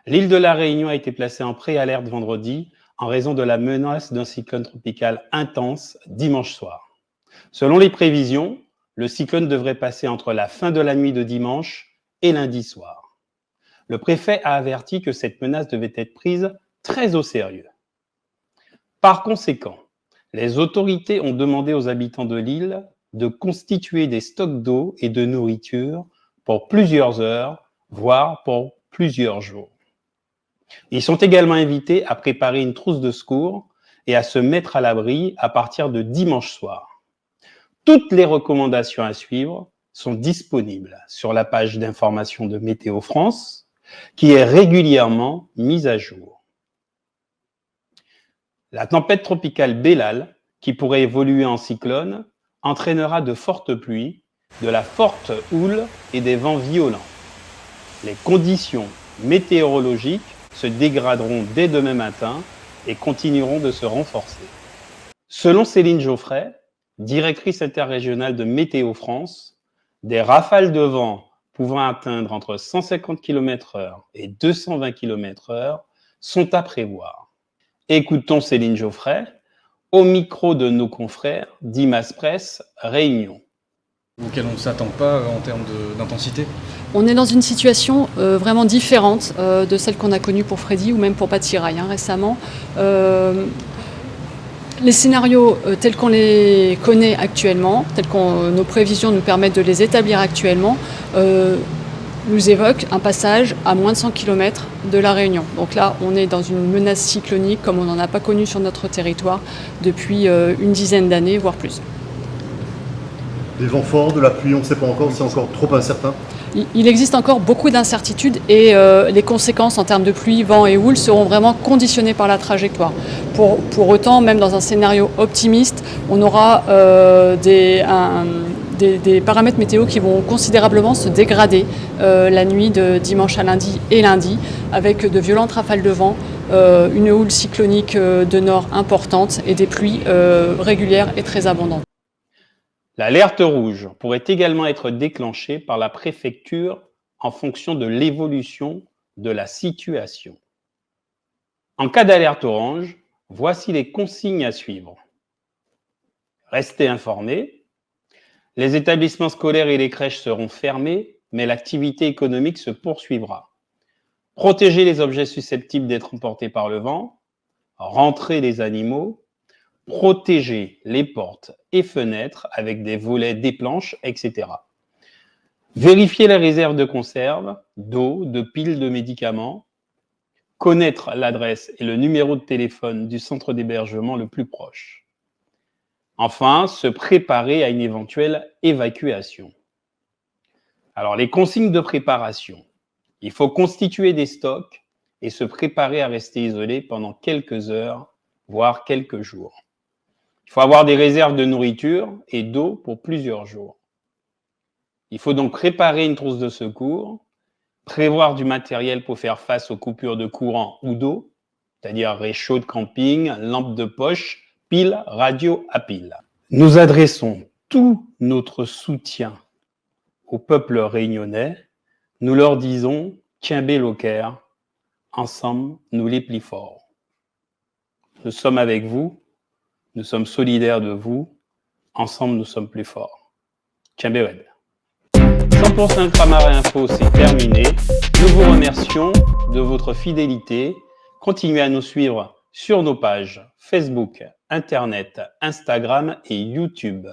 L'île de la Réunion a été placée en préalerte vendredi en raison de la menace d'un cyclone tropical intense dimanche soir. Selon les prévisions, le cyclone devrait passer entre la fin de la nuit de dimanche et lundi soir. Le préfet a averti que cette menace devait être prise très au sérieux. Par conséquent, les autorités ont demandé aux habitants de l'île de constituer des stocks d'eau et de nourriture pour plusieurs heures, voire pour plusieurs jours. Ils sont également invités à préparer une trousse de secours et à se mettre à l'abri à partir de dimanche soir. Toutes les recommandations à suivre sont disponibles sur la page d'information de Météo France, qui est régulièrement mise à jour. La tempête tropicale Bellal, qui pourrait évoluer en cyclone, entraînera de fortes pluies, de la forte houle et des vents violents. Les conditions météorologiques se dégraderont dès demain matin et continueront de se renforcer. Selon Céline Geoffrey, directrice interrégionale de Météo France, des rafales de vent pouvant atteindre entre 150 km/h et 220 km/h sont à prévoir. Écoutons Céline Geoffrey au micro de nos confrères d'Imas Presse Réunion. Auquel on ne s'attend pas en termes d'intensité. On est dans une situation vraiment différente de celle qu'on a connue pour Freddy ou même pour Pachiraï récemment. Les scénarios tels qu'on les connaît actuellement, tels que nos prévisions nous permettent de les établir actuellement, nous évoquent un passage à moins de 100 km de la Réunion. Donc là, on est dans une menace cyclonique comme on n'en a pas connu sur notre territoire depuis une dizaine d'années, voire plus. Des vents forts, de la pluie, on ne sait pas encore, c'est encore trop incertain. Il existe encore beaucoup d'incertitudes et les conséquences en termes de pluie, vent et houle seront vraiment conditionnées par la trajectoire. Pour autant, même dans un scénario optimiste, on aura des paramètres météo qui vont considérablement se dégrader la nuit de dimanche à lundi et lundi, avec de violentes rafales de vent, une houle cyclonique de nord importante et des pluies régulières et très abondantes. L'alerte rouge pourrait également être déclenchée par la préfecture en fonction de l'évolution de la situation. En cas d'alerte orange, voici les consignes à suivre. Restez informés. Les établissements scolaires et les crèches seront fermés, mais l'activité économique se poursuivra. Protégez les objets susceptibles d'être emportés par le vent. Rentrez les animaux. Protéger les portes et fenêtres avec des volets, des planches, etc. Vérifier les réserves de conserve, d'eau, de piles de médicaments. Connaître l'adresse et le numéro de téléphone du centre d'hébergement le plus proche. Enfin, se préparer à une éventuelle évacuation. Alors, les consignes de préparation. Il faut constituer des stocks et se préparer à rester isolé pendant quelques heures, voire quelques jours. Il faut avoir des réserves de nourriture et d'eau pour plusieurs jours. Il faut donc préparer une trousse de secours, prévoir du matériel pour faire face aux coupures de courant ou d'eau, c'est-à-dire réchaud de camping, lampe de poche, pile, radio à pile. Nous adressons tout notre soutien au peuple réunionnais. Nous leur disons « Kimbé Loker », ensemble nous les plus forts. Nous sommes avec vous. Nous sommes solidaires de vous. Ensemble, nous sommes plus forts. Kimbé Web. 100% Ultramarin Info, c'est terminé. Nous vous remercions de votre fidélité. Continuez à nous suivre sur nos pages Facebook, Internet, Instagram et YouTube.